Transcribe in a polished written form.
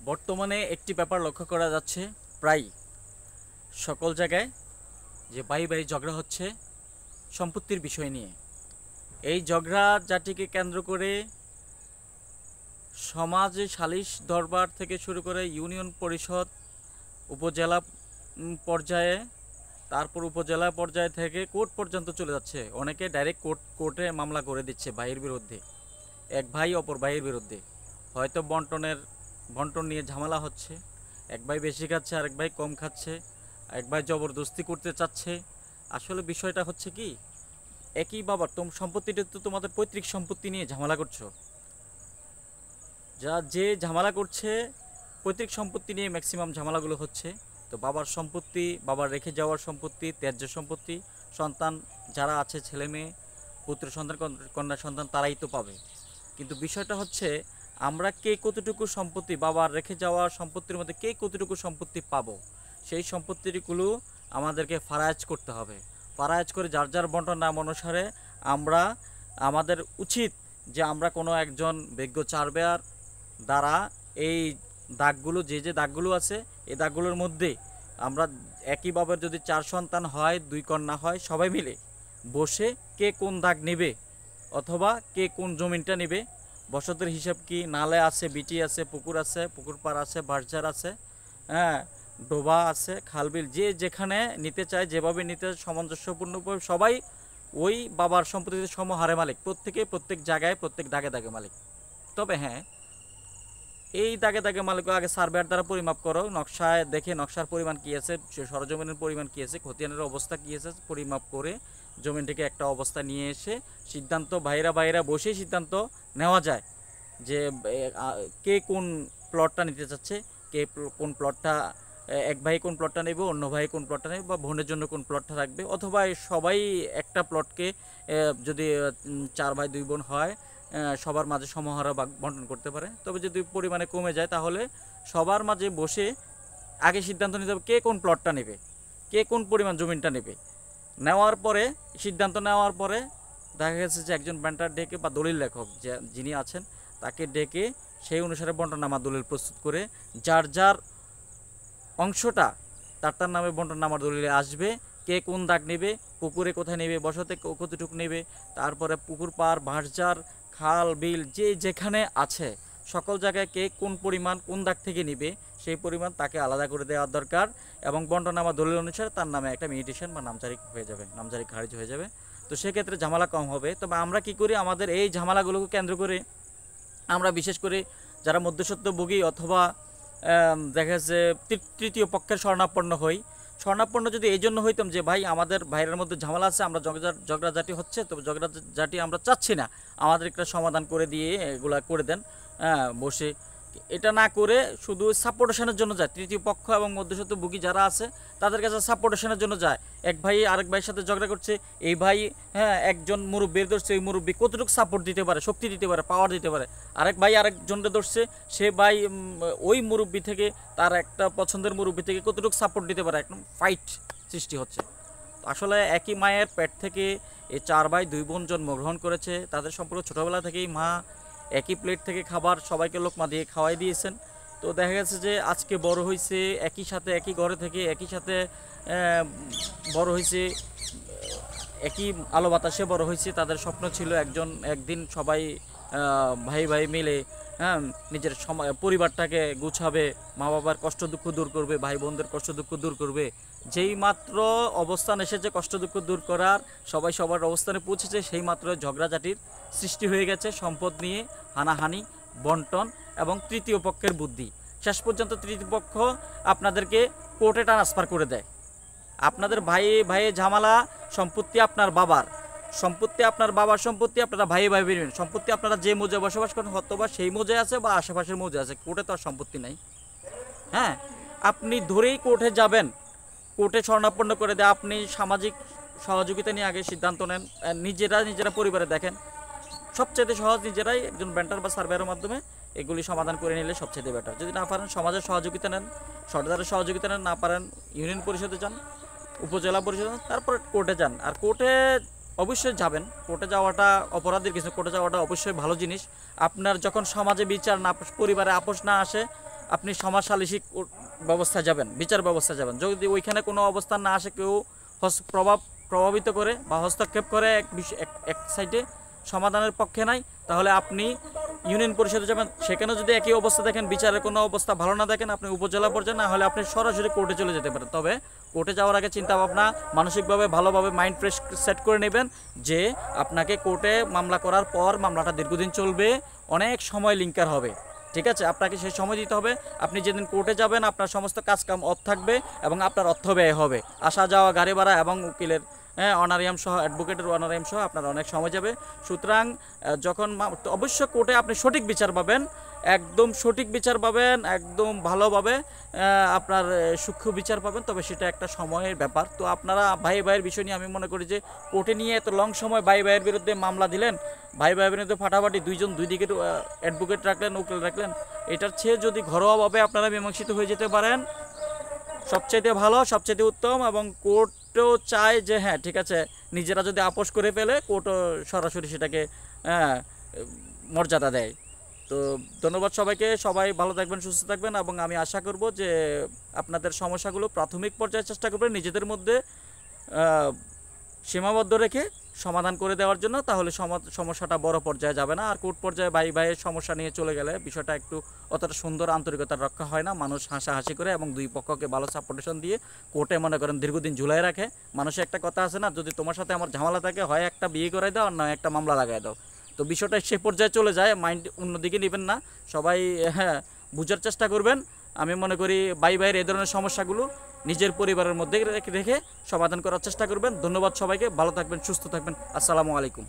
বর্তমানে একটি ব্যাপার লক্ষ্য করা যাচ্ছে প্রায় সকল জায়গায়, যে ভাই ভাই ঝগড়া হচ্ছে সম্পত্তির বিষয় নিয়ে। এই ঝগড়া জাতিকে কেন্দ্র করে সমাজে সালিশ দরবার থেকে শুরু করে ইউনিয়ন পরিষদ, উপজেলা পর্যায়ে, তারপর উপজেলা পর্যায় থেকে কোর্ট পর্যন্ত চলে যাচ্ছে। অনেকে ডাইরেক্ট কোর্টে মামলা করে দিচ্ছে ভাইয়ের বিরুদ্ধে, এক ভাই অপর ভাইয়ের বিরুদ্ধে। হয়তো বন্টন নিয়ে ঝামেলা হচ্ছে, এক ভাই বেশি খাচ্ছে, আরেক ভাই কম খাচ্ছে, এক ভাই জবরদস্তি করতে চাচ্ছে। আসলে বিষয়টা হচ্ছে কি, একই বাবার সম্পত্তিটা তো তোমাদের পৈতৃক সম্পত্তি নিয়ে ঝামেলা করছো। যে ঝামেলা করছে পৈতৃক সম্পত্তি নিয়ে ম্যাক্সিমাম ঝামেলাগুলো হচ্ছে। তো বাবার সম্পত্তি, বাবার রেখে যাওয়ার সম্পত্তি, ত্যায্য সম্পত্তি সন্তান যারা আছে, ছেলে মেয়ে, পুত্র সন্তান, কন্যা সন্তান, তারাই তো পাবে। কিন্তু বিষয়টা হচ্ছে, আমরা কে কতটুকু সম্পত্তি, বাবার রেখে যাওয়ার সম্পত্তির মধ্যে কে কতটুকু সম্পত্তি পাবো, সেই সম্পত্তিগুলো আমাদেরকে ফারায়েজ করতে হবে। ফারায়েজ করে যার যার বন্টন নাম অনুসারে আমরা, আমাদের উচিত যে আমরা কোনো একজন বিজ্ঞ চারবেয়ার দ্বারা এই দাগগুলো, যে দাগগুলো আছে, এই দাগগুলোর মধ্যে আমরা একইভাবে, যদি 4 সন্তান হয়, 2 কন্যা হয়, সবাই মিলে বসে কে কোন দাগ নেবে অথবা কে কোন জমিনটা নেবে, বসতের হিসাব কি, নালে আছে, বিটি আছে, পুকুর আছে, পুকুর পাড় আছে, বাঁশঝাড় আছে, হ্যাঁ, ডোবা আছে, খালবিল, যে যেখানে নিতে চায়, যেভাবে নিতে সামঞ্জস্যপূর্ণভাবে সবাই ওই বাবার সম্পত্তিতে সমহারে মালিক, প্রত্যেক জায়গায় প্রত্যেক দাগে দাগে মালিক। তবে হ্যাঁ, এই দাগে দাগে মালিক আগে সার্ভেয়ার দ্বারা পরিমাপ করো, নকশায় দেখে নকশার পরিমাণ কী আছে, সরজমিনের পরিমাণ কী আছে, খতিয়ানের অবস্থা কী আছে, পরিমাপ করে জমিনটিকে একটা অবস্থা নিয়ে এসে সিদ্ধান্ত বাইরা বসেই সিদ্ধান্ত নেওয়া যায় যে কে কোন প্লটটা নিতে চাচ্ছে, কে কোন প্লটটা, এক ভাই কোন প্লটটা নেবে, অন্য ভাই কোন প্লটটা নেবে, বা বোনের জন্য কোন প্লটটা রাখবে, অথবা সবাই একটা প্লটকে যদি 4 ভাই 2 বোন হয় সবার মাঝে সমহারে বন্টন করতে পারে। তবে যদি পরিমাণে কমে যায় তাহলে সবার মাঝে বসে আগে সিদ্ধান্ত নিতে হবে কে কোন প্লটটা নেবে, কে কোন পরিমাণ জমিনটা নেবে। নেওয়ার পরে, সিদ্ধান্ত নেওয়ার পরে দেখা গেছে যে একজন ব্যান্টার ডেকে বা দলিল লেখক যিনি আছেন তাকে ডেকে সেই অনুসারে বন্টননামা দলিল প্রস্তুত করে যার যার অংশটা তার নামে বন্টননামার দলিলে আসবে, কে কোন দাগ নেবে, পুকুরে কোথায় নেবে, বসতে কতটুকু নেবে, তারপরে পুকুর পাড়, বাঁশঝাড়, খাল বিল, যে যেখানে আছে সকল জায়গায় কে কোন পরিমাণ কোন দাগ থেকে নেবে সেই পরিমাণ তাকে আলাদা করে দেওয়ার দরকার। এবং বন্টননামা দলিল অনুসারে তার নামে একটা মিউটেশন বা নামজারি হয়ে যাবে, নামজারি খারিজ হয়ে যাবে। তো সেক্ষেত্রে ঝামেলা কম হবে। তবে আমরা কি করি, আমাদের এই ঝামেলাগুলোকে কেন্দ্র করে আমরা বিশেষ করে যারা মধ্যস্বত্বভোগী অথবা দেখা যাচ্ছে তৃতীয় পক্ষের শরণাপন্ন হই। শরণাপন্ন যদি এই জন্য হইতাম যে ভাই আমাদের ভাইয়ের মধ্যে ঝামেলা আছে, আমরা ঝগড়াঝাটি হচ্ছে, তবে ঝগড়াঝাটি আমরা চাচ্ছি না, আমাদের একটা সমাধান করে দিয়ে এগুলা করে দেন, বসে এটা না করে শুধু সাপোর্টেশনের জন্য যায়, তৃতীয় পক্ষ এবং মধ্যস্বত্বভোগী যারা আছে তাদের কাছে সাপোর্টেশনের জন্য যায়। এক ভাই আরেক ভাইয়ের সাথে ঝগড়া করছে, এই ভাই একজন মুরব্বীর ধরছে, ওই মুরব্বী কতটুকু সাপোর্ট দিতে পারে, শক্তি দিতে পারে, পাওয়ার দিতে পারে। আরেক ভাই আরেকজনকে ধরছে, সে ভাই ওই মুরব্বী থেকে, তার একটা পছন্দের মুরব্বী থেকে কতটুকু সাপোর্ট দিতে পারে, একদম ফাইট সৃষ্টি হচ্ছে। আসলে একই মায়ের পেট থেকে এই 4 ভাই 2 বোন জন্মগ্রহণ করেছে, তাদের সম্পর্ক ছোটোবেলা থেকেই মা একই প্লেট থেকে খাবার সবাইকে লোকমা দিয়ে খাওয়াই দিয়েছেন। তো দেখা গেছে যে আজকে বড় হয়েছে একই সাথে, একই ঘরে থেকে একই সাথে বড় হয়েছে, একই আলো বাতাসে বড় হয়েছে। তাদের স্বপ্ন ছিল একদিন সবাই ভাই ভাই মিলে নিজের পরিবারটাকে গুছাবে, মা বাবার কষ্ট দুঃখ দূর করবে, ভাই বোনদের কষ্ট দুঃখ দূর করবে। যেই মাত্র অবস্থান এসেছে কষ্ট দুঃখ দূর করার, সবাই সবার অবস্থানে পৌঁছেছে, সেই মাত্র ঝগড়াঝাটির সৃষ্টি হয়ে গেছে, সম্পদ নিয়ে হানাহানি, বন্টন এবং তৃতীয় পক্ষের বুদ্ধি। শেষ পর্যন্ত তৃতীয় পক্ষ আপনাদেরকে কোর্টে ট্রান্সফার করে দেয়। আপনাদের ভাইয়ে ঝামেলা, সম্পত্তি আপনার বাবার সম্পত্তি, আপনার বাবার সম্পত্তি আপনারা ভাই নেবেন, সম্পত্তি আপনারা যে মৌজায় বসবাস করেন হয়তোবা সেই মৌজায় আছে বা আশেপাশের মৌজায় আছে, কোর্টে তো আর সম্পত্তি নাই। হ্যাঁ, আপনি ধরেই কোর্টে যাবেন, কোর্টে শরণাপন্ন করে দেয়। আপনি সামাজিক সহযোগিতা নিয়ে আগে সিদ্ধান্ত নেন, নিজেরা পরিবারে দেখেন। সবচেয়ে সহজ নিজেরাই একজন ব্যান্টার বা সার্ভেয়ারের মাধ্যমে এগুলি সমাধান করে নিলে সবচেয়ে বেটার। যদি না পারেন সমাজের সহযোগিতা নেন, সরকারের সহযোগিতা নেন, না পারেন ইউনিয়ন পরিষদে যান, উপজেলা পরিষদ, তারপর কোর্টে যান। আর কোর্টে অবশ্যই যাবেন, কোর্টে যাওয়াটা অপরাধের কিছু, কোর্টে যাওয়াটা অবশ্যই ভালো জিনিস। আপনার যখন সমাজে বিচার না, পরিবারে আপোষ না আসে, আপনি সমাজ সালিসি ব্যবস্থা যাবেন, বিচার ব্যবস্থা যাবেন। যদি ওইখানে কোনো অবস্থান না আসে, কেউ প্রভাবিত করে বা হস্তক্ষেপ করে এক সাইডে সমাধানের পক্ষে নাই, তাহলে আপনি ইউনিয়ন পরিষদে যাবেন। সেখানে যদি একই অবস্থা দেখেন, বিচারের কোনো অবস্থা ভালো না দেখেন, আপনি উপজেলা পর্যায়ে, না হলে আপনি সরাসরি কোর্টে চলে যেতে পারেন। তবে কোর্টে যাওয়ার আগে চিন্তা ভাবনা মানসিকভাবে ভালোভাবে মাইন্ড ফ্রেশ সেট করে নেবেন যে আপনাকে কোর্টে মামলা করার পর মামলাটা দীর্ঘদিন চলবে, অনেক সময় লিঙ্কার হবে। ঠিক আছে, আপনাকে সেই সময় দিতে হবে। আপনি যেদিন কোর্টে যাবেন আপনার সমস্ত কাজকাম অফ থাকবে এবং আপনার অর্থ ব্যয় হবে, আসা যাওয়া, গাড়ি ভাড়া এবং উকিলের অনারিয়াম সহ, অ্যাডভোকেটের অনারিয়াম সহ আপনার অনেক সময় যাবে। সুতরাং যখন অবশ্য কোর্টে আপনি সঠিক বিচার পাবেন, একদম সঠিক বিচার পাবেন, একদম ভালোভাবে আপনার সূক্ষ্ম বিচার পাবেন, তবে সেটা একটা সময়ের ব্যাপার। তো আপনারা ভাই ভাইয়ের বিষয় নিয়ে আমি মনে করি যে কোর্টে নিয়ে এত লং সময় ভাই ভাইয়ের বিরুদ্ধে মামলা দিলেন, ভাই ভাইয়ের বিরুদ্ধে ফাটাফাটি, দুইজন দুই দিকের অ্যাডভোকেট রাখলেন, উকিল রাখলেন, এটার চেয়ে যদি ঘরোয়াভাবে আপনারা মীমাংসিত হয়ে যেতে পারেন সবচাইতে ভালো, সবচাইতে উত্তম। এবং কোর্টও চায় যে হ্যাঁ ঠিক আছে, নিজেরা যদি আপোষ করে ফেলে কোর্টও সরাসরি সেটাকে মর্যাদা দেয়। তো ধন্যবাদ সবাইকে, সবাই ভালো থাকবেন, সুস্থ থাকবেন, এবং আমি আশা করব যে আপনাদের সমস্যাগুলো প্রাথমিক পর্যায়ে চেষ্টা করবেন নিজেদের মধ্যে সীমাবদ্ধ রেখে সমাধান করে দেওয়ার জন্য, তাহলে সমস্যাটা বড় পর্যায়ে যাবে না। আর কোর্ট পর্যায়ে ভাই ভাইয়ের সমস্যা নিয়ে চলে গেলে বিষয়টা একটু অতটা সুন্দর আন্তরিকতার রক্ষা হয় না, মানুষ হাসাহাসি করে এবং দুই পক্ষকে ভালো সাপোর্টেশন দিয়ে কোর্টে মনে করেন দীর্ঘদিন ঝুলাই রাখে। মানুষের একটা কথা আছে না, যদি তোমার সাথে আমার ঝামেলা থাকে, হয় একটা বিয়ে করাই দাও আর নয় একটা মামলা লাগাই দাও। তো বিষয়টা সে পর্যায়ে চলে যায়, মাইন্ড অন্যদিকে নেবেন না, সবাই হ্যাঁ বুঝার চেষ্টা করবেন। আমি মনে করি ভাই ভাইয়ের এই ধরনের সমস্যাগুলো নিজের পরিবারের মধ্যে রেখে সমাধান করার চেষ্টা করবেন। ধন্যবাদ সবাইকে, ভালো থাকবেন, সুস্থ থাকবেন, আসসালামু আলাইকুম।